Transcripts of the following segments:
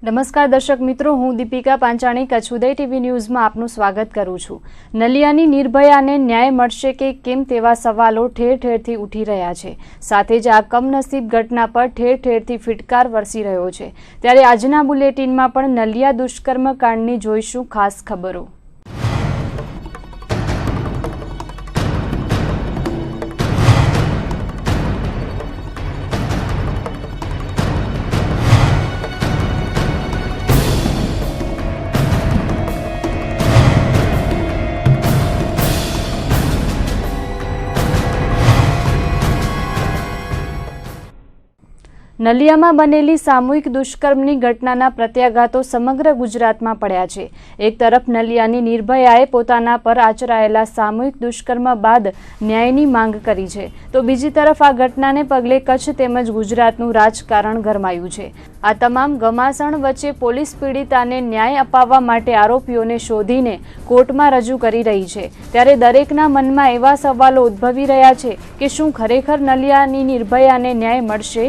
નમસ્કાર દર્શક મિત્રો, હું દીપિકા પાંચાણી કચ્છ ઉદય ટીવી ન્યૂઝમાં આપનું સ્વાગત કરું છું। નલિયાની નિર્ભયાને ન્યાય મળશે કે કેમ તેવા સવાલો ઠેર ઠેરથી ઉઠી રહ્યા છે। સાથે જ આ કમનસીબ ઘટના પર ઠેર ઠેરથી ફિટકાર વરસી રહ્યો છે। ત્યારે આજના બુલેટિનમાં પણ નલિયા દુષ્કર્મ કાંડની જોઈશું ખાસ ખબરો। નલિયામાં બનેલી સામૂહિક દુષ્કર્મની ઘટનાના પ્રત્યાઘાતો સમગ્ર ગુજરાતમાં પડ્યા છે। એક તરફ નલિયાની નિર્ભયાએ પોતાના પર આચરાયેલા સામૂહિક દુષ્કર્મ બાદ ન્યાયની માંગ કરી છે, તો બીજી તરફ આ ઘટનાને પગલે કચ્છ તેમજ ગુજરાતનું રાજકારણ ગરમાયું છે। આ તમામ ઘમાસાણ વચ્ચે પોલીસ પીડિતાને ન્યાય અપાવવા માટે આરોપીઓને શોધીને કોર્ટમાં રજૂ કરી રહી છે। ત્યારે દરેકના મનમાં એવા સવાલો ઉદ્ભવી રહ્યા છે કે શું ખરેખર નલિયાની નિર્ભયાને ન્યાય મળશે?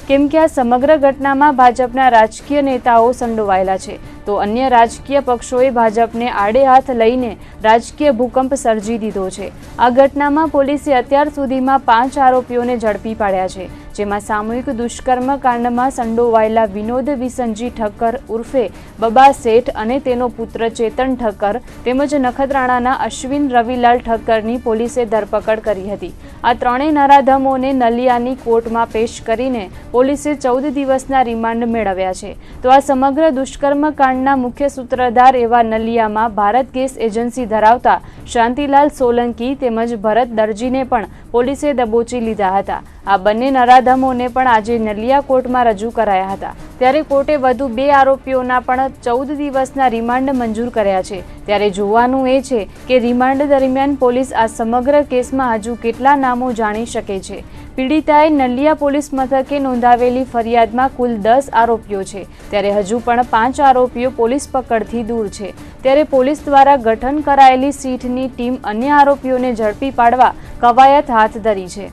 કેમ કે આ સમગ્ર ઘટનામાં ભાજપના રાજકીય નેતાઓ સંડોવાયેલા છે, તો અન્ય રાજકીય પક્ષોએ ભાજપને આડે હાથ લઈને રાજકીય ભૂકંપ સર્જી દીધો છે। આ ઘટનામાં પોલીસે અત્યાર સુધીમાં 5 આરોપીઓને ઝડપી પાડ્યા છે, જેમાં સામૂહિક દુષ્કર્મ કાંડમાં સંડોવાયેલા વિનોદ વિસનજી ઠક્કર ઉર્ફે બબા શેઠ અને તેનો પુત્ર ચેતન ઠક્કર તેમજ નખત્રાણાના અશ્વિન રવિલાલ ઠક્કરની પોલીસે ધરપકડ કરી હતી। આ ત્રણેય નરાધમોને નલિયાની કોર્ટમાં પેશ કરીને પોલીસે 14 દિવસના રિમાન્ડ મેળવ્યા છે। તો આ સમગ્ર દુષ્કર્મ કાંડના મુખ્ય સૂત્રધાર એવા નલિયામાં ભારત ગેસ એજન્સી ધરાવતા શાંતિલાલ સોલંકી તેમજ ભરત દરજીને પણ પોલીસે દબોચી લીધા હતા। આ બંને નરાધમોને પણ આજે નલિયા કોર્ટમાં રજૂ કરાયા હતા। ત્યારે કોર્ટે વધુ 2 આરોપીઓના પણ 14 દિવસના રિમાન્ડ મંજૂર કર્યા છે। ત્યારે જોવાનું એ છે કે રિમાન્ડ દરમિયાન પોલીસ આ સમગ્ર કેસમાં હજુ કેટલા નામો જાણી શકે છે। પીડિતાએ નલિયા પોલીસ મથકે નોંધાવેલી ફરિયાદમાં કુલ 10 આરોપીઓ છે, ત્યારે હજુ પણ 5 આરોપીઓ પોલીસ પકડથી દૂર છે। ત્યારે પોલીસ દ્વારા ગઠન કરાયેલી સીટની ટીમ અન્ય આરોપીઓને ઝડપી પાડવા કવાયત હાથ ધરી છે।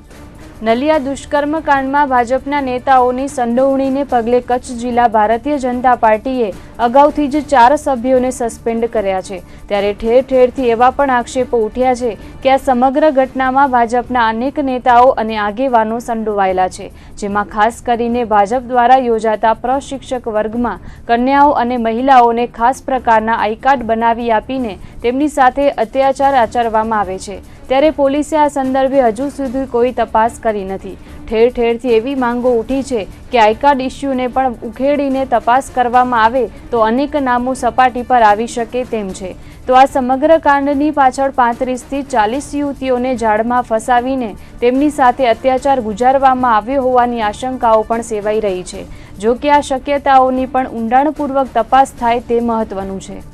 નલિયા દુષ્કર્મ કાંડમાં ભાજપના નેતાઓની સંડોવણીને પગલે કચ્છ જિલ્લા ભારતીય જનતા પાર્ટીએ અગાઉથી જ 4 સભ્યોને સસ્પેન્ડ કર્યા છે। ત્યારે ઠેર ઠેરથી એવા પણ આક્ષેપો ઉઠ્યા છે કે આ સમગ્ર ઘટનામાં ભાજપના અનેક નેતાઓ અને આગેવાનો સંડોવાયેલા છે, જેમાં ખાસ કરીને ભાજપ દ્વારા યોજાતા પ્રશિક્ષક વર્ગમાં કન્યાઓ અને મહિલાઓને ખાસ પ્રકારના આઈ કાર્ડ બનાવી આપીને તેમની સાથે અત્યાચાર આચરવામાં આવે છે। ત્યારે પોલીસે આ સંદર્ભે હજુ સુધી કોઈ તપાસ કરી નથી। ઠેર ઠેરથી એવી માંગો ઉઠી છે કે આઈ કાર્ડ ઇસ્યુને પણ ઉખેડીને તપાસ કરવામાં આવે તો અનેક નામો સપાટી પર આવી શકે તેમ છે। તો આ સમગ્ર કાંડની પાછળ 35 થી 40 યુવતીઓને જાળમાં ફસાવીને તેમની સાથે અત્યાચાર ગુજારવામાં આવ્યો હોવાની આશંકાઓ પણ સેવાઈ રહી છે। જો કે આ શક્યતાઓની પણ ઊંડાણપૂર્વક તપાસ થાય તે મહત્વનું છે।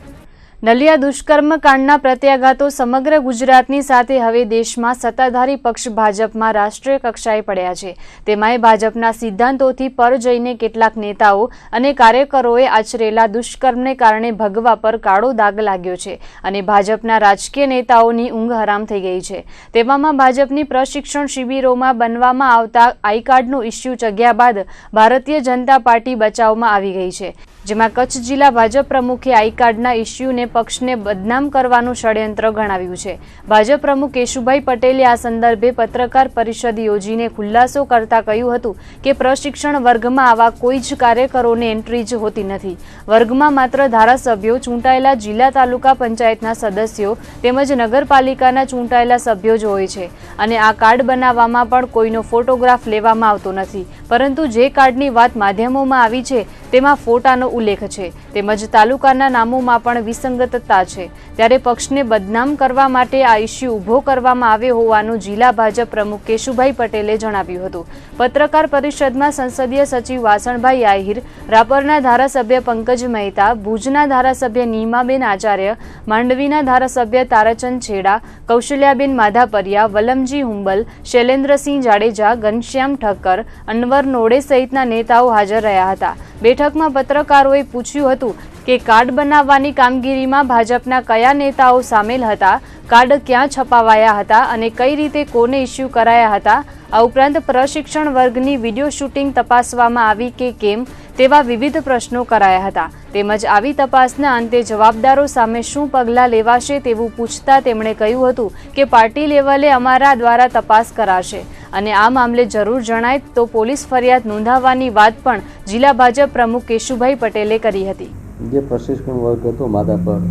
નલિયા દુષ્કર્મ કાંડના પ્રત્યાઘાતો સમગ્ર ગુજરાતની સાથે હવે દેશમાં સત્તાધારી પક્ષ ભાજપમાં રાષ્ટ્રીય કક્ષાએ પડ્યા છે। તેમાંય ભાજપના સિદ્ધાંતોથી પર જઈને કેટલાક નેતાઓ અને કાર્યકરોએ આચરેલા દુષ્કર્મને કારણે ભગવા પર કાળો દાગ લાગ્યો છે અને ભાજપના રાજકીય નેતાઓની ઊંઘ હરામ થઈ ગઈ છે। તેવામાં ભાજપની પ્રશિક્ષણ શિબિરોમાં બનવામાં આવતા આઈ કાર્ડનો ઇસ્યુ ચગ્યા બાદ ભારતીય જનતા પાર્ટી બચાવમાં આવી ગઈ છે, જેમાં કચ્છ જિલ્લા ભાજપ પ્રમુખે આઈ કાર્ડના ઇસ્યુને પક્ષને બદનામ કરવાનું ષડયંત્ર ગણાવ્યું છે। ભાજપ પ્રમુખ કેશુભાઈ પટેલે આ સંદર્ભે પત્રકાર પરિષદ યોજીને ખુલાસો કરતા કહ્યું હતું કે પ્રશિક્ષણ વર્ગમાં આવા કોઈ જ કાર્યકરોને એન્ટ્રી જ હોતી નથી। વર્ગમાં માત્ર ધારાસભ્યો, ચૂંટાયેલા જિલ્લા તાલુકા પંચાયતના સદસ્યો તેમજ નગરપાલિકાના ચૂંટાયેલા સભ્યો જ હોય છે અને આ કાર્ડ બનાવવામાં પણ કોઈનો ફોટોગ્રાફ લેવામાં આવતો નથી, પરંતુ જે કાર્ડની વાત માધ્યમોમાં આવી છે તેમાં ફોટાનો ઉલ્લેખ છે, તેમજ તાલુકાના નામોમાં પણ વિસંગતતા છે। ત્યારે પક્ષને બદનામ કરવા માટે આ ઇસ્યુ ઊભો કરવામાં આવ્યો હોવાનું જિલ્લા ભાજપ પ્રમુખ કેશુભાઈ પટેલે જણાવ્યું હતું। પત્રકાર પરિષદમાં સંસદીય સચિવ વાસણભાઈ આહિર, રાપરના ધારાસભ્ય પંકજ મહેતા, ભુજના ધારાસભ્ય નીમાબેન આચાર્ય, માંડવીના ધારાસભ્ય તારાચંદ છેડા, કૌશલ્યાબેન માધાપરિયા, વલમજી હુંબલ, શૈલેન્દ્રસિંહ જાડેજા, ઘનશ્યામ ઠક્કર, અનવર નોડે સહિતના નેતાઓ હાજર રહ્યા હતા। બેઠકમાં પત્રકારોએ પૂછ્યું હતું કે કાર્ડ બનાવવાની કામગીરીમાં ભાજપના કયા નેતાઓ સામેલ હતા, કાર્ડ ક્યાં છપાવાયા હતા અને કઈ રીતે કોને ઇસ્યુ કરાયા હતા। આ ઉપરાંત પ્રશિક્ષણ વર્ગની વિડીયો શૂટિંગ તપાસવામાં આવી કે કેમ તેવા વિવિધ પ્રશ્નો કરાયા હતા. તેમજ આવી તપાસના અંતે જવાબદારો સામે શું પગલાં લેવાશે તેવું પૂછતા તેમણે કહ્યું હતું કે પાર્ટી લેવલે અમારા દ્વારા તપાસ કરાશે અને આ મામલે જરૂર જણાય તો પોલીસ ફરિયાદ નોંધાવવાની વાત પણ જિલ્લા ભાજપ પ્રમુખ કેશુભાઈ પટેલે કરી હતી. જે પ્રશિક્ષણ વર્ગ હતો માધાપર,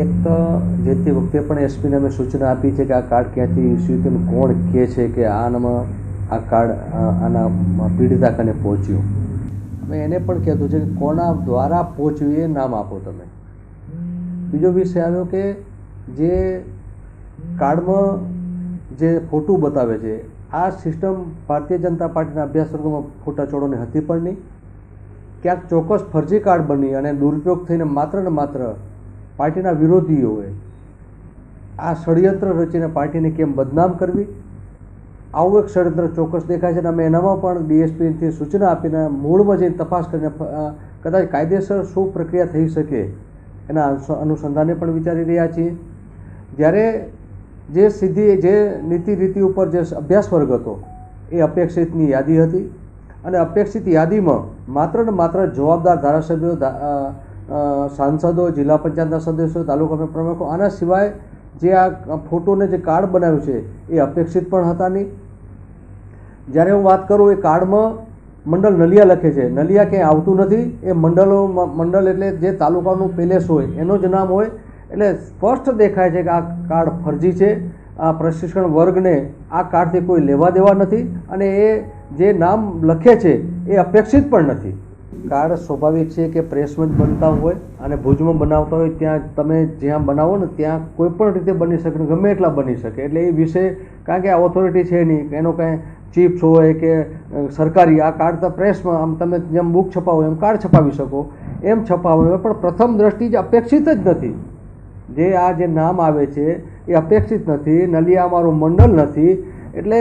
એક તો જે તે વખતે પણ એસપીને અમે સૂચના આપી છે કે આ કાર્ડ ક્યાંથી ઇસ્યુ થયું, કોણ કહે છે કે આનામાં આ કાર્ડ આના પીડિતા કને પહોંચ્યું. અમે એને પણ કહેતું છે કે કોના દ્વારા પહોંચ્યું એ નામ આપો તમે. બીજો વિષય આવ્યો કે જે કાર્ડમાં જે ફોટો બતાવે છે આ સિસ્ટમ ભારતીય જનતા પાર્ટીના અભ્યાસ વર્ગમાં ફોટા ચોડોની હતી પણ નહીં. ક્યાંક ચોક્કસ ફરજી કાર્ડ બની અને દુરુપયોગ થઈને માત્ર ને માત્ર પાર્ટીના વિરોધીઓએ આ ષડયંત્ર રચીને પાર્ટીને કેમ બદનામ કરવી, આવું એક ષડયંત્ર ચોક્કસ દેખાય છે. અને અમે એનામાં પણ ડીએસપીથી સૂચના આપીને મૂળમાં જઈને તપાસ કરીને કદાચ કાયદેસર શું પ્રક્રિયા થઈ શકે એના અનુસંધાને પણ વિચારી રહ્યા છીએ. જ્યારે જે નીતિ રીતિ ઉપર જે અભ્યાસ વર્ગ હતો એ અપેક્ષિતની યાદી હતી અને અપેક્ષિત યાદીમાં માત્ર ને માત્ર જવાબદાર ધારાસભ્યો, સાંસદો, જિલ્લા પંચાયતના સદસ્યો, તાલુકા પ્રમુખો, આના સિવાય જે આ ફોટોને જે કાર્ડ બનાવ્યું છે એ અપેક્ષિત પણ હતા નહીં. જ્યારે હું વાત કરું એ કાર્ડમાં મંડળ નલિયા લખે છે, નલિયા ક્યાંય આવતું નથી. એ મંડળ એટલે જે તાલુકાનું પેલેસ હોય એનું જ નામ હોય. એટલે સ્પષ્ટ દેખાય છે કે આ કાર્ડ ફરજી છે. આ પ્રશિક્ષણ વર્ગને આ કાર્ડથી કોઈ લેવા દેવા નથી અને એ જે નામ લખે છે એ અપેક્ષિત પણ નથી. કાર્ડ સ્વાભાવિક છે કે પ્રેસમાં જ બનતા હોય અને ભુજમાં બનાવતા હોય ત્યાં તમે જ્યાં બનાવો ને ત્યાં કોઈ પણ રીતે બની શકે, ગમે એટલા બની શકે. એટલે એ વિશે કારણ કે આ ઓથોરિટી છે નહીં, એનો કાંઈ ચીપ્સ હોય કે સરકારી આ કાર્ડ તો પ્રેસમાં આમ તમે જેમ બુક છપાવો એમ કાર્ડ છપાવી શકો એમ છપાવો, પણ પ્રથમ દ્રષ્ટિ જ અપેક્ષિત જ નથી. જે આ જે નામ આવે છે એ અપેક્ષિત નથી, નલિયા અમારું મંડળ નથી. એટલે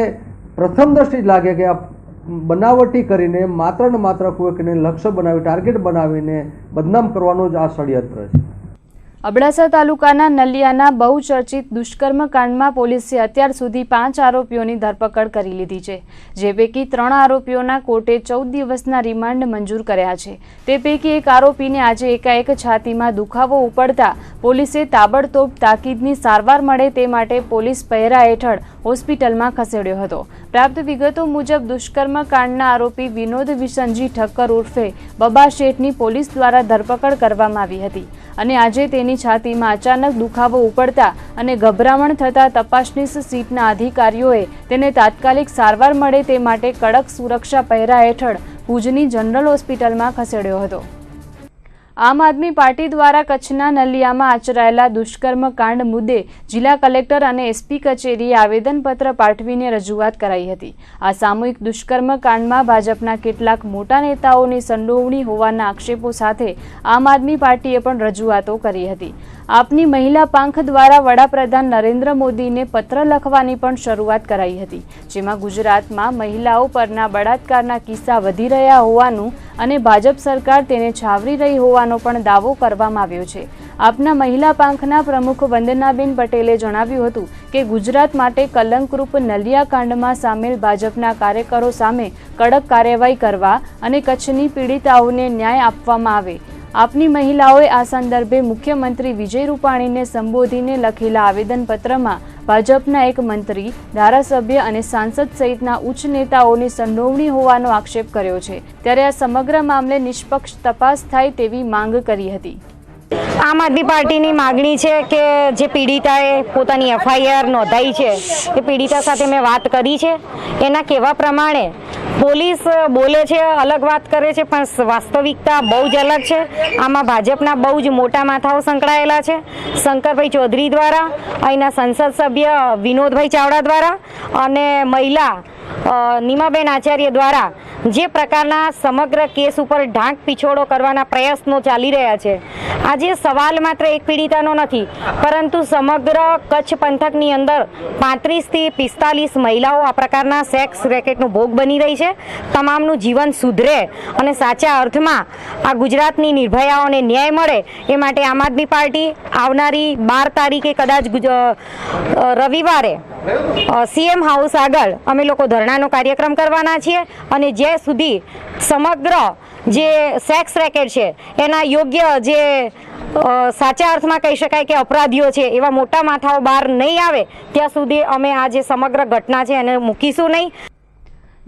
પ્રથમ દ્રષ્ટિ જ લાગે કે આ બનાવટી કરીને માત્ર ને માત્ર કોઈકને લક્ષ્ય બનાવી, ટાર્ગેટ બનાવીને બદનામ કરવાનો જ આ ષડયંત્ર છે. અબડાસા તાલુકાના નલિયાના બહુચર્ચિત દુષ્કર્મ કાંડમાં પોલીસે અત્યાર સુધી 5 આરોપીઓની ધરપકડ કરી લીધી છે. જે પૈકી 3 આરોપીઓના કોર્ટે 14 દિવસના રિમાન્ડ મંજૂર કર્યા છે. તે પૈકી એક આરોપીને આજે એકાએક છાતીમાં દુખાવો ઉપડતા પોલીસે તાબડતોબ તાકીદની સારવાર મળે તે માટે પોલીસ પહેરા હેઠળ હોસ્પિટલમાં ખસેડ્યો હતો. પ્રાપ્ત વિગતો મુજબ દુષ્કર્મ કાંડના આરોપી વિનોદ વિશનજી ઠક્કર ઉર્ફે બબા શેઠની પોલીસ દ્વારા ધરપકડ કરવામાં આવી હતી અને આજે તેની છાતીમાં અચાનક દુખાવો ઉપડતા અને ગભરામણ થતા તપાસનીસ સીટના અધિકારીઓએ તેને તાત્કાલિક સારવાર મળે તે માટે કડક સુરક્ષા પહેરા હેઠળ ભુજની જનરલ હોસ્પિટલમાં ખસેડ્યો હતો. આમ આદમી પાર્ટી દ્વારા કચ્છના નલિયામાં આચરાયેલા દુષ્કર્મ કાંડ મુદ્દે જિલ્લા કલેક્ટર અને એસપી કચેરીએ આવેદનપત્ર પાઠવીને રજૂઆત કરાઈ હતી. આ સામૂહિક દુષ્કર્મ કાંડમાં ભાજપના કેટલાક મોટા નેતાઓની સંડોવણી હોવાના આક્ષેપો સાથે આમ આદમી પાર્ટીએ પણ રજૂઆતો કરી હતી. આપની મહિલા પાંખ દ્વારા વડાપ્રધાન નરેન્દ્ર મોદીને પત્ર લખવાની પણ શરૂઆત કરાઈ હતી, જેમાં ગુજરાતમાં મહિલાઓ પરના બળાત્કારના કિસ્સા વધી રહ્યા હોવાનું અને ભાજપ સરકાર તેને છાવરી રહી હોવાનો પણ દાવો કરવામાં આવ્યો છે. આપના મહિલા પાંખના પ્રમુખ વંદનાબેન પટેલે જણાવ્યું હતું કે ગુજરાત માટે કલંકરૂપ નલિયા કાંડમાં સામેલ ભાજપના કાર્યકરો સામે કડક કાર્યવાહી કરવા અને કચ્છની પીડિતાઓને ન્યાય આપવામાં આવે. આપની મહિલાઓએ આ સંદર્ભે મુખ્યમંત્રી વિજય રૂપાણીને સંબોધીને લખેલા આવેદનપત્રમાં ભાજપના એક મંત્રી, ધારાસભ્ય અને સાંસદ સહિતના ઉચ્ચ નેતાઓની સંડોવણી હોવાનો આક્ષેપ કર્યો છે. ત્યારે આ સમગ્ર મામલે નિષ્પક્ષ તપાસ થાય તેવી માંગ કરી હતી. આમ આદમી પાર્ટીની માગણી છે કે જે પીડિતાએ પોતાની એફઆઈઆર નોંધાઈ છે એ પીડિતા સાથે મેં વાત કરી છે. એના કહેવા પ્રમાણે પોલીસ બોલે છે, અલગ વાત કરે છે, પણ વાસ્તવિકતા બહુ જ અલગ છે. આમાં ભાજપના બહુ જ મોટા માથાઓ સંકળાયેલા છે. શંકરભાઈ ચૌધરી દ્વારા, અહીંના સંસદ સભ્ય વિનોદભાઈ ચાવડા દ્વારા અને મહિલા નીમાબેન આચાર્ય દ્વારા જે પ્રકારના સમગ્ર કેસ ઉપર ઢાંક પીછોડો કરવાના પ્રયત્નો ચાલી રહ્યા છે. આજે સવાલ માત્ર એક પીડિતાનો નથી, પરંતુ સમગ્ર કચ્છ પંથકની અંદર 35 થી 45 મહિલાઓ આ પ્રકારના સેક્સ રેકેટનો ભોગ બની રહી છે. તમામનું જીવન સુધરે અને સાચા અર્થમાં આ ગુજરાતની નિર્ભયાઓને ન્યાય મળે એ માટે આમ આદમી પાર્ટી આવનારી 12 તારીખે કદાચ રવિવારે સીએમ હાઉસ આગળ અમે લોકો ધરણાનો કાર્યક્રમ કરવાના છીએ અને જ્યાં સુધી સમગ્ર જે સેક્સ રેકેટ છે એના યોગ્ય જે સાચા અર્થમાં કહી શકાય કે અપરાધીઓ છે એવા મોટા માથાઓ બહાર નહીં આવે ત્યાં સુધી અમે આ જે સમગ્ર ઘટના છે એને મૂકીશું નહીં.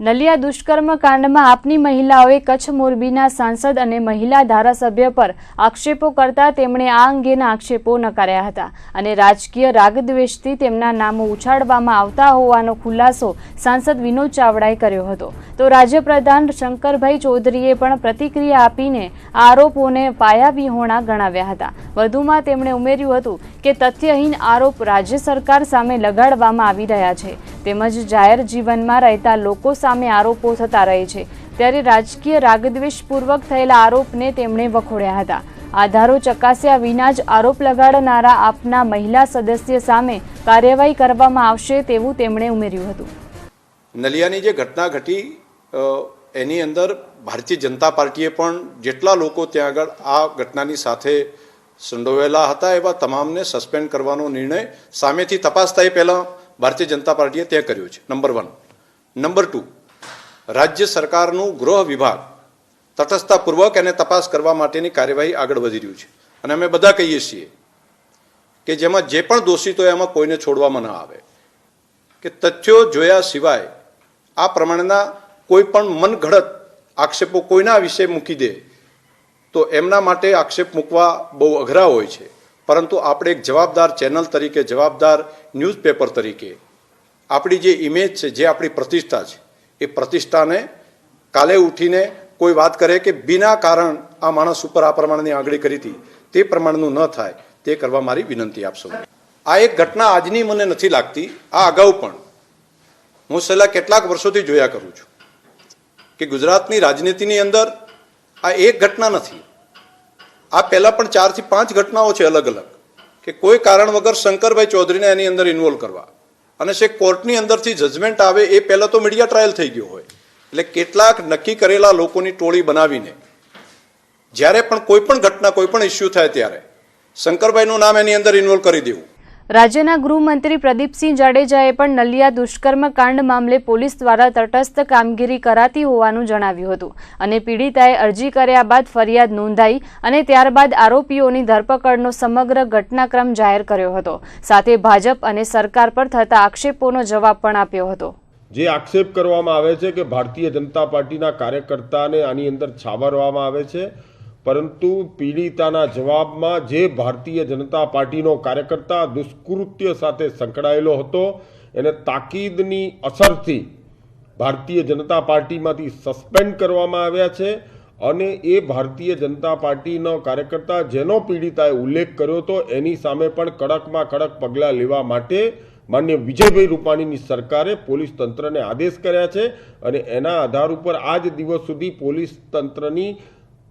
નલિયા દુષ્કર્મ કાંડમાં આપની મહિલાઓએ કચ્છ મોરબીના સાંસદ અને મહિલા ધારાસભ્ય પર આક્ષેપો કરતા તેમણે આ અંગેના આક્ષેપો નકાર્યા હતા અને રાજકીય રાગદ્વેષથી તેમના નામો ઉછાળવામાં આવતા હોવાનો ખુલાસો સાંસદ વિનોદ ચાવડાએ કર્યો હતો. તો રાજ્યપ્રધાન શંકરભાઈ ચૌધરીએ પણ પ્રતિક્રિયા આપીને આરોપોને પાયાવિહોણા ગણાવ્યા હતા. વધુમાં તેમણે ઉમેર્યું હતું કે તથ્યહીન આરોપ રાજ્ય સરકાર સામે લગાડવામાં આવી રહ્યા છે તેમજ જાહેર જીવનમાં રહેતા લોકો સામે આરોપો થતા રહે છે ત્યારે રાજકીય રાગદ્વેષપૂર્વક થયેલા આરોપને તેમણે વખોડ્યા હતા. આધારો ચકાસ્યા વિના જ આરોપ લગાડનારા આપના મહિલા સદસ્ય સામે કાર્યવાહી કરવામાં આવશે તેવું તેમણે ઉમેર્યું હતું. નલિયાની જે ઘટના ઘટી એની અંદર ભારતીય જનતા પાર્ટીએ પણ જેટલા લોકો ત્યાં આગળ આ ઘટનાની સાથે સંડોવાયેલા હતા એવા તમામને સસ્પેન્ડ કરવાનો નિર્ણય સામેથી તપાસ થાય પહેલાં ભારતીય જનતા પાર્ટીએ તે કર્યો છે. નંબર 1. નંબર 2, રાજ્ય સરકારનું ગૃહ વિભાગ તટસ્થતાપૂર્વક એને તપાસ કરવા માટેની કાર્યવાહી આગળ વધી રહ્યું છે અને અમે બધા કહીએ છીએ કે જેમાં જે પણ દોષિત હોય એમાં કોઈને છોડવામાં ન આવે કે તથ્યો જોયા સિવાય આ પ્રમાણેના કોઈ પણ મનગઢત આક્ષેપો કોઈના વિશે મૂકી દે તો એમના માટે આક્ષેપ મૂકવા બહુ અઘરા હોય છે. પરંતુ આપણે એક જવાબદાર ચેનલ તરીકે, જવાબદાર ન્યૂઝપેપર તરીકે આપણી જે ઇમેજ છે, જે આપણી પ્રતિષ્ઠા છે, એ પ્રતિષ્ઠાને કાલે ઉઠીને કોઈ વાત કરે કે બિના કારણ આ માણસ ઉપર આ પ્રમાણેની આંગળી કરી હતી તે પ્રમાણનું ન થાય તે કરવા મારી વિનંતી આપશો. આ એક ઘટના આજની મને નથી લાગતી, આ અગાઉ પણ હું છેલ્લા કેટલાક વર્ષોથી જોયા કરું છું કે ગુજરાતની રાજનીતિની અંદર આ એક ઘટના નથી, આ પહેલાં પણ 4 થી 5 ઘટનાઓ છે અલગ અલગ કે કોઈ કારણ વગર શંકરભાઈ ચૌધરીને એની અંદર ઇન્વોલ્વ કરવા અને છે કોર્ટની અંદરથી જજમેન્ટ આવે એ પહેલાં તો મીડિયા ટ્રાયલ થઈ ગયો હોય. એટલે કેટલાક નક્કી કરેલા લોકોની ટોળી બનાવીને જ્યારે પણ કોઈ પણ ઘટના, કોઈ પણ ઇસ્યુ થાય ત્યારે શંકરભાઈનું નામ એની અંદર ઇન્વોલ્વ કરી દેવું. રાજ્યના ગૃહમંત્રી પ્રદીપસિંહ જાડેજાએ પણ નલિયા દુષ્કર્મ કાંડ મામલે પોલીસ દ્વારા તટસ્થ કામગીરી કરાતી હોવાનું જણાવ્યું હતું અને પીડિતાએ અરજી કર્યા બાદ ફરિયાદ નોંધાઈ અને ત્યારબાદ આરોપીઓની ધરપકડનો સમગ્ર ઘટનાક્રમ જાહેર કર્યો હતો. સાથે ભાજપ અને સરકાર પર થતા આક્ષેપોનો જવાબ પણ આપ્યો હતો. જે આક્ષેપ કરવામાં આવે છે કે ભારતીય જનતા પાર્ટીના કાર્યકર્તાને આની અંદર છાવરવામાં આવે છે, પરંતુ પીડિતાના જવાબમાં જે ભારતીય જનતા પાર્ટીનો કાર્યકર્તા દુષ્કૃત્ય સાથે સંકળાયેલો હતો એને તાકીદની અસરથી ભારતીય જનતા પાર્ટીમાંથી સસ્પેન્ડ કરવામાં આવ્યા છે અને એ ભારતીય જનતા પાર્ટીનો કાર્યકર્તા જેનો પીડિતાએ ઉલ્લેખ કર્યો હતો એની સામે પણ કડકમાં કડક પગલાં લેવા માટે માનનીય વિજયભાઈ રૂપાણીની સરકારે પોલીસ તંત્રને આદેશ કર્યા છે અને એના આધાર ઉપર આજ દિવસ સુધી પોલીસ તંત્રની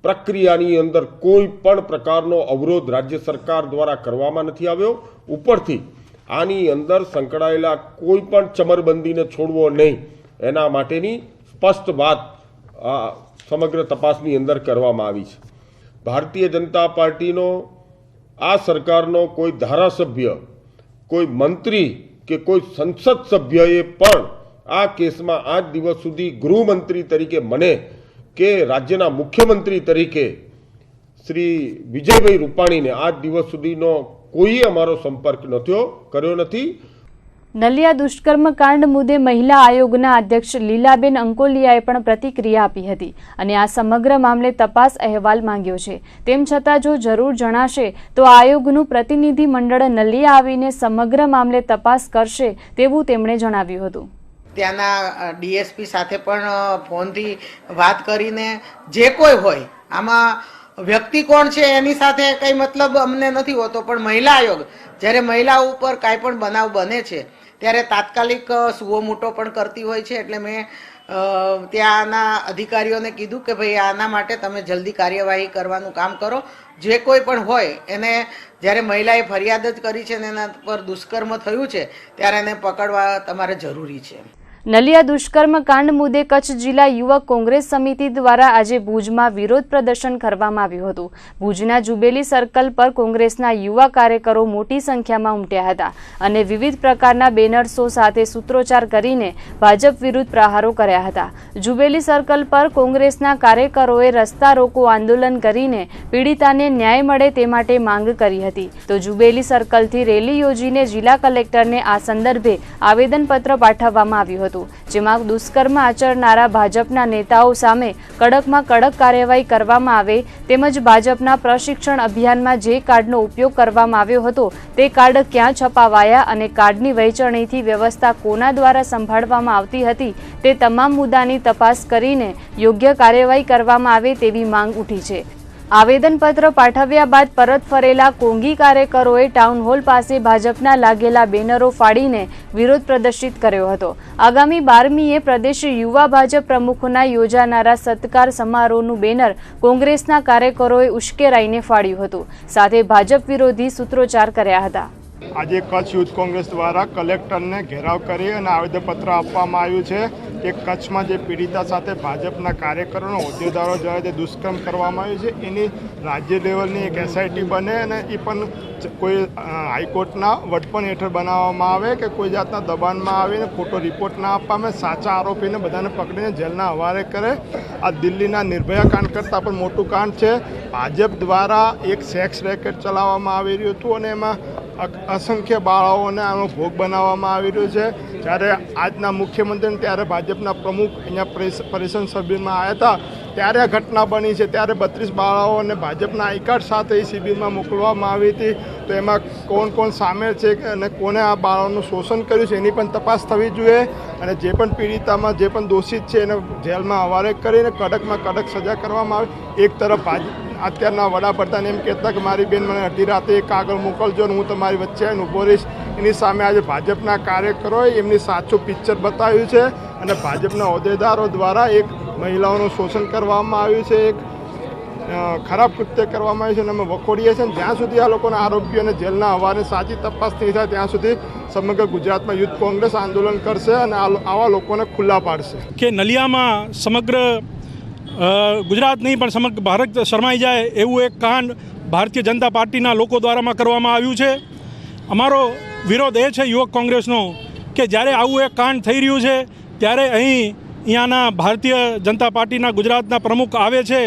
પ્રક્રિયાની અંદર કોઈ પણ પ્રકારનો અવરોધ રાજ્ય સરકાર દ્વારા કરવામાં નથી આવ્યો. ઉપરથી આની અંદર સંકળાયેલા કોઈ પણ ચમરબંધીને છોડવો નહીં એના માટેની સ્પષ્ટ વાત સમગ્ર તપાસની અંદર કરવામાં આવી છે. ભારતીય જનતા પાર્ટીનો આ સરકારનો કોઈ ધારાસભ્ય, કોઈ મંત્રી કે કોઈ સંસદ સભ્યએ પણ આ કેસમાં આજ દિવસ સુધી ગૃહમંત્રી તરીકે મને કે રાજ્યના મુખ્યમંત્રી તરીકે શ્રી વિજયભાઈ રૂપાણીને આજ દિવસ સુધીનો કોઈએ અમારો સંપર્ક કર્યો નથી. નલિયા દુષ્કર્મ કાંડ મુદ્દે મહિલા આયોગના અધ્યક્ષ લીલાબેન અંકોલિયાએ પણ પ્રતિક્રિયા આપી હતી અને આ સમગ્ર મામલે તપાસ અહેવાલ માંગ્યો છે. તેમ છતાં જો જરૂર જણાશે તો આયોગનું પ્રતિનિધિ મંડળ નલિયા આવીને સમગ્ર મામલે તપાસ કરશે તેવું તેમણે જણાવ્યું હતું. ત્યાંના ડીએસપી સાથે પણ ફોનથી વાત કરીને જે કોઈ હોય આમાં વ્યક્તિ કોણ છે એની સાથે કંઈ મતલબ અમને નથી હોતો, પણ મહિલા આયોગ જ્યારે મહિલા ઉપર કાંઈ પણ બનાવ બને છે ત્યારે તાત્કાલિક સુઓ મોટો પણ કરતી હોય છે. એટલે મેં ત્યાંના અધિકારીઓને કીધું કે ભાઈ આના માટે તમે જલ્દી કાર્યવાહી કરવાનું કામ કરો. જે કોઈ પણ હોય એને જ્યારે મહિલાએ ફરિયાદ જ કરી છે ને એના પર દુષ્કર્મ થયું છે ત્યારે એને પકડવા તમારે જરૂરી છે. નલિયા દુષ્કર્મ કાંડ મુદ્દે કચ્છ જિલ્લા યુવક કોંગ્રેસ સમિતિ દ્વારા આજે ભુજમાં વિરોધ પ્રદર્શન કરવામાં આવ્યું હતું. ભુજના જુબેલી સર્કલ પર કોંગ્રેસના યુવા કાર્યકરો મોટી સંખ્યામાં ઉમટ્યા હતા અને વિવિધ પ્રકારના બેનર્સો સાથે સૂત્રોચ્ચાર કરીને ભાજપ વિરુદ્ધ પ્રહારો કર્યા હતા. જુબેલી સર્કલ પર કોંગ્રેસના કાર્યકરોએ રસ્તા રોકો આંદોલન કરીને પીડિતાને ન્યાય મળે તે માટે માંગ કરી હતી. તો જુબેલી સર્કલથી રેલી યોજીને જિલ્લા કલેક્ટરને આ સંદર્ભે આવેદનપત્ર પાઠવવામાં આવ્યું હતું, જેમાં દુષ્કર્મ આચરનારા ભાજપના નેતાઓ સામે કડકમાં કડક કાર્યવાહી કરવામાં આવે તેમજ ભાજપના પ્રશિક્ષણ અભિયાનમાં જે કાર્ડનો ઉપયોગ કરવામાં આવ્યો હતો તે કાર્ડ ક્યાં છપાવાયા અને કાર્ડની વહેંચણીથી વ્યવસ્થા કોના દ્વારા સંભાળવામાં આવતી હતી તે તમામ મુદ્દાની તપાસ કરીને યોગ્ય કાર્યવાહી કરવામાં આવે તેવી માંગ ઉઠી છે. આવેદનપત્ર પાઠવ્યા બાદ પરત ફરેલા કોંગી કાર્યકરોએ ટાઉન હોલ પાસે ભાજપના લાગેલા બેનરો ફાડીને વિરોધ પ્રદર્શિત કર્યો હતો. આગામી 12મીએ પ્રદેશ યુવા ભાજપ પ્રમુખના યોજાનારા સત્કાર સમારોહનું બેનર કોંગ્રેસના કાર્યકરોએ ઉશ્કેરાઈને ફાડ્યું હતું, સાથે ભાજપ વિરોધી સૂત્રોચ્ચાર કર્યા હતા. આજે કચ્છ યુથ કોંગ્રેસ દ્વારા કલેક્ટરને ઘેરાવ કરી અને આવેદનપત્ર આપવામાં આવ્યું છે કે કચ્છમાં જે પીડિતા સાથે ભાજપના કાર્યકરોનો હોદ્દેદારો દ્વારા જે દુષ્કર્મ કરવામાં આવ્યું છે એની રાજ્ય લેવલની એક SIT બને અને એ પણ કોઈ હાઈકોર્ટના વડપણ હેઠળ બનાવવામાં આવે કે કોઈ જાતના દબાણમાં આવીને ખોટો રિપોર્ટ ના આપવામાં, સાચા આરોપીને બધાને પકડીને જેલના હવાલે કરે. આ દિલ્હીના નિર્ભયા કાંડ કરતાં પણ મોટું કાંડ છે. ભાજપ દ્વારા એક સેક્સ રેકેટ ચલાવવામાં આવી રહ્યું હતું અને એમાં અસંખ્ય બાળાઓને આનો ભોગ બનાવવામાં આવી રહ્યો છે. જ્યારે આજના મુખ્યમંત્રી ત્યારે ભાજપના પ્રમુખ અહીંયા પરિષદ સભ્યમાં આવ્યા હતા ત્યારે આ ઘટના બની છે. ત્યારે 32 બાળાઓને ભાજપના આઈ કાર્ડ સાથે શિબિરમાં મોકલવામાં આવી હતી. તો એમાં કોણ સામેલ છે અને કોને આ બાળાઓનું શોષણ કર્યું છે એની પણ તપાસ થવી જોઈએ અને જે પણ પીડિતામાં જે પણ દોષિત છે એને જેલમાં હવાલે કરીને કડકમાં કડક સજા કરવામાં આવે. એક તરફ અત્યારના વડાપ્રધાન એમ કહેતા કે મારી બેન મને અડધી રાતે એક કાગળ મોકલજો અને હું તમારી વચ્ચે આવીને ઊભો રહીશ. એની સામે આજે ભાજપના કાર્યકરોએ એમની સાચું પિક્ચર બતાવ્યું છે અને ભાજપના હોદ્દેદારો દ્વારા એક મહિલાઓનું શોષણ કરવામાં આવ્યું છે, એક ખરાબ કૃત્ય કરવામાં આવ્યું છે અને અમે વખોડીએ છીએ. જ્યાં સુધી આ લોકોના આરોપીઓને જેલના હવાલે સાચી તપાસ નહીં થાય ત્યાં સુધી સમગ્ર ગુજરાતમાં યુથ કોંગ્રેસ આંદોલન કરશે અને આવા લોકોને ખુલ્લા પાડશે. કે નલિયામાં સમગ્ર ગુજરાત નહીં પણ સમગ્ર ભારત શરમાઈ જાય એવું એક કાંડ ભારતીય જનતા પાર્ટીના લોકો દ્વારામાં કરવામાં આવ્યું છે. અમારો વિરોધ એ છે યુવક કોંગ્રેસનો કે જ્યારે આવું એક કાંડ થઈ રહ્યું છે ત્યારે અહીંયાના ભારતીય જનતા પાર્ટીના ગુજરાતના પ્રમુખ આવે છે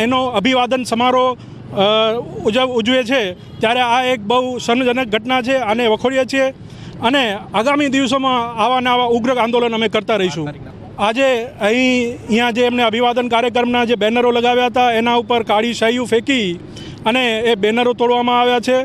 એનો અભિવાદન સમારોહ ઉજવે છે ત્યારે આ એક બહુ શરમજનક ઘટના છે. આને વખોડીએ છીએ અને આગામી દિવસોમાં આવા ઉગ્ર આંદોલન અમે કરતા રહીશું. આજે અહીંયા જે એમને અભિવાદન કાર્યક્રમના જે બેનરો લગાવ્યા હતા એના ઉપર કાળી શાહીઓ ફેંકી અને એ બેનરો તોડવામાં આવ્યા છે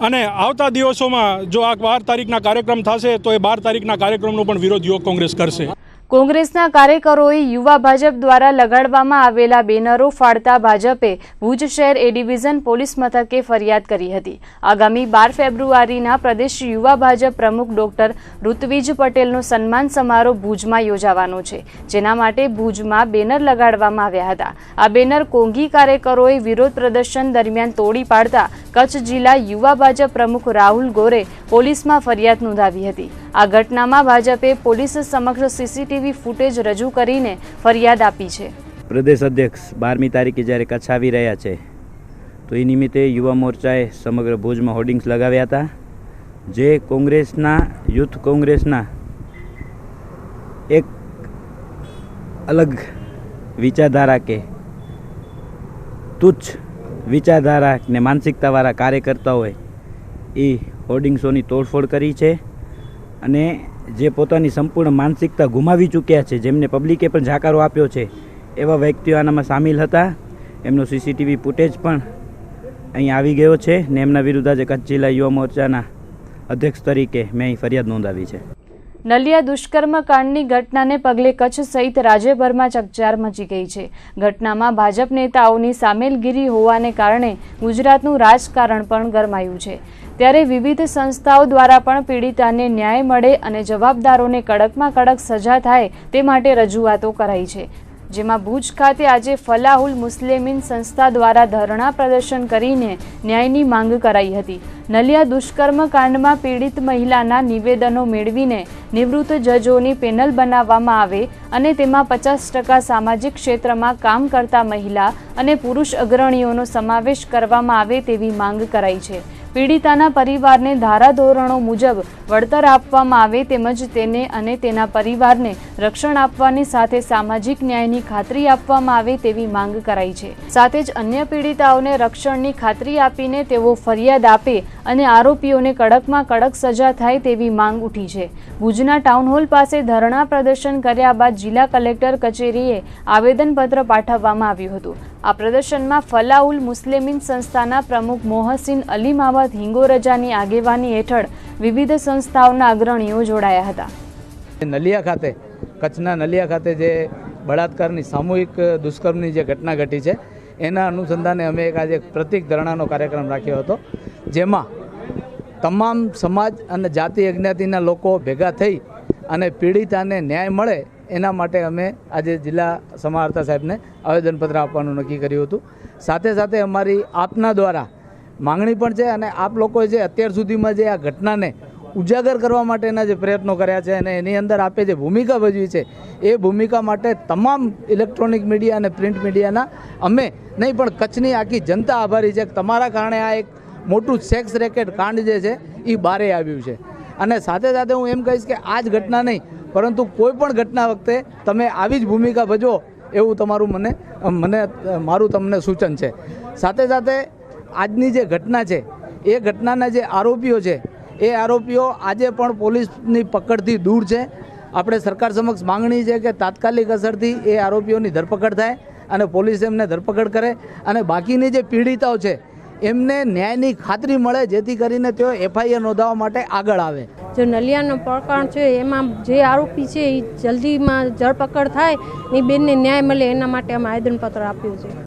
અને આવતા દિવસોમાં જો આ 12 તારીખના કાર્યક્રમ થશે તો એ 12 તારીખના કાર્યક્રમનો પણ વિરોધ યુવક કોંગ્રેસ કરશે. કોંગ્રેસના કાર્યકરોએ યુવા ભાજપ દ્વારા લગાડવામાં આવેલા બેનરો ફાડતા ભાજપે ભુજ શહેર એ ડિવિઝન પોલીસ મથકે ફરિયાદ કરી હતી. આગામી 12 ફેબ્રુઆરીના પ્રદેશ યુવા ભાજપ પ્રમુખ ડોક્ટર ઋત્વિજ પટેલનો સન્માન સમારોહ ભુજમાં યોજાવાનો છે, જેના માટે ભુજમાં બેનર લગાડવામાં આવ્યા હતા. આ બેનર કોંગી કાર્યકરોએ વિરોધ પ્રદર્શન દરમિયાન તોડી પાડતા કચ્છ જિલ્લા યુવા ભાજપ પ્રમુખ રાહુલ ગોરે પોલીસમાં ફરિયાદ નોંધાવી હતી. આ ઘટનામાં ભાજપે પોલીસ સમક્ષ CCTV ફૂટેજ રજૂ કરીને ફરિયાદ આપી છે. પ્રદેશ અધ્યક્ષ 12મી તારીખે જ્યારે કચ્છ આવી રહ્યા છે તો એ નિમિત્તે યુવા મોરચાએ સમગ્ર ભુજમાં હોર્ડિંગ્સ લગાવ્યા હતા, જે કોંગ્રેસના યુથ કોંગ્રેસના એક અલગ વિચારધારા કે તુચ્છ વિચારધારા ને માનસિકતાવાળા કાર્યકર્તાઓએ એ હોર્ડિંગ્સોની તોડફોડ કરી છે અને જે પોતાની સંપૂર્ણ માનસિકતા ગુમાવી ચૂક્યા છે, જેમને પબ્લિકે પણ જાકારો આપ્યો છે, એવા વ્યક્તિઓ આનામાં સામેલ હતા. એમનો CCTV ફૂટેજ પણ અહીં આવી ગયો છે ને એમના વિરુદ્ધ આજે કચ્છ જિલ્લા યુવા મોરચાના અધ્યક્ષ તરીકે મેં અહીં ફરિયાદ નોંધાવી છે. નલિયા દુષ્કર્મ કાંડની ઘટનાને પગલે કચ્છ સહિત રાજ્યભરમાં ચકચાર મચી ગઈ છે. ઘટનામાં ભાજપ નેતાઓની સામેલગીરી હોવાને કારણે ગુજરાતનું રાજકારણ પણ ગરમાયું છે. ત્યારે વિવિધ સંસ્થાઓ દ્વારા પણ પીડિતાને ન્યાય મળે અને જવાબદારોને કડકમાં કડક સજા થાય તે માટે રજૂઆતો કરાઈ છે. જેમાં ભુજ ખાતે આજે ફલાહુલ મુસ્લિમીન સંસ્થા દ્વારા ધરણા પ્રદર્શન કરીને ન્યાયની માંગ કરાઈ હતી. નલિયા દુષ્કર્મ કાંડમાં પીડિત મહિલાના નિવેદનો મેળવીને નિવૃત્ત જજોની પેનલ બનાવવામાં આવે અને તેમાં 50% સામાજિક ક્ષેત્રમાં કામ કરતા મહિલા અને પુરુષ અગ્રણીઓનો સમાવેશ કરવામાં આવે તેવી માંગ કરાઈ છે. પીડિતાના પરિવારને ધારાધોરણો મુજબ વળતર આપવામાં આવે તેમજ તેને અને તેના પરિવારને રક્ષણ આપવાની સાથે સામાજિક ન્યાયની ખાતરી આપવામાં આવે તેવી માંગ કરાઈ છે. સાથે જ અન્ય પીડિતાઓને રક્ષણની ખાતરી આપીને તેઓ ફરિયાદ આપે અને આરોપીઓને કડકમાં કડક સજા થાય તેવી માંગ ઉઠી છે. ભુજના ટાઉન હોલ પાસે ધરણા પ્રદર્શન કર્યા બાદ જિલ્લા કલેક્ટર કચેરીએ આવેદનપત્ર પાઠવવામાં આવ્યું હતું. આ પ્રદર્શનમાં ફલાહુલ મુસ્લિમીન સંસ્થાના પ્રમુખ મોહસિન અલી મામદ હિંગોરજાની આગેવાની હેઠળ વિવિધ સંસ્થાઓના અગ્રણીઓ જોડાયા હતા. નલિયા ખાતે, કચ્છના નલિયા ખાતે જે બળાત્કારની સામૂહિક દુષ્કર્મની જે ઘટના ઘટી છે એના અનુસંધાને અમે આજે પ્રતિક ધરણાનો કાર્યક્રમ રાખ્યો હતો, જેમાં તમામ સમાજ અને જાતિ અજ્ઞાતિના લોકો ભેગા થઈ અને પીડિતાને ન્યાય મળે એના માટે અમે આજે જિલ્લા સમાહર્તા સાહેબને આવેદનપત્ર આપવાનું નક્કી કર્યું હતું. સાથે સાથે અમારી આપના દ્વારા માંગણી પણ છે અને આપ લોકોએ જે અત્યાર સુધીમાં જે આ ઘટનાને ઉજાગર કરવા માટેના જે પ્રયત્નો કર્યા છે અને એની અંદર આપે જે ભૂમિકા ભજવી છે એ ભૂમિકા માટે તમામ ઇલેક્ટ્રોનિક મીડિયા અને પ્રિન્ટ મીડિયાના અમે નહીં પણ કચ્છની આખી જનતા આભારી છે. તમારા કારણે આ એક મોટું સેક્સ રેકેટ કાંડ જે છે એ બહારે આવ્યું છે. અને સાથે સાથે હું એમ કહીશ કે આ જ ઘટના નહીં પરંતુ કોઈ પણ ઘટના વખતે તમે આવી જ ભૂમિકા ભજવો એવું તમારું મારું તમને સૂચન છે. સાથે સાથે આજની જે ઘટના છે એ ઘટનાના જે આરોપીઓ છે એ આરોપીઓ આજે પણ પોલીસની પકડથી દૂર છે. આપણે સરકાર સમક્ષ માંગણી છે કે તાત્કાલિક અસરથી એ આરોપીઓની ધરપકડ થાય અને પોલીસ એમને ધરપકડ કરે અને બાકીની જે પીડિતાઓ છે એમને ન્યાયની ખાતરી મળે જેથી કરીને તેઓ FIR નોંધાવવા માટે આગળ આવે. જે નલિયાનો પ્રકરણ છે એમાં જે આરોપી છે એ જલ્દીમાં ધરપકડ થાય એ બેનને ન્યાય મળે એના માટે અમે આવેદનપત્ર આપ્યું છે.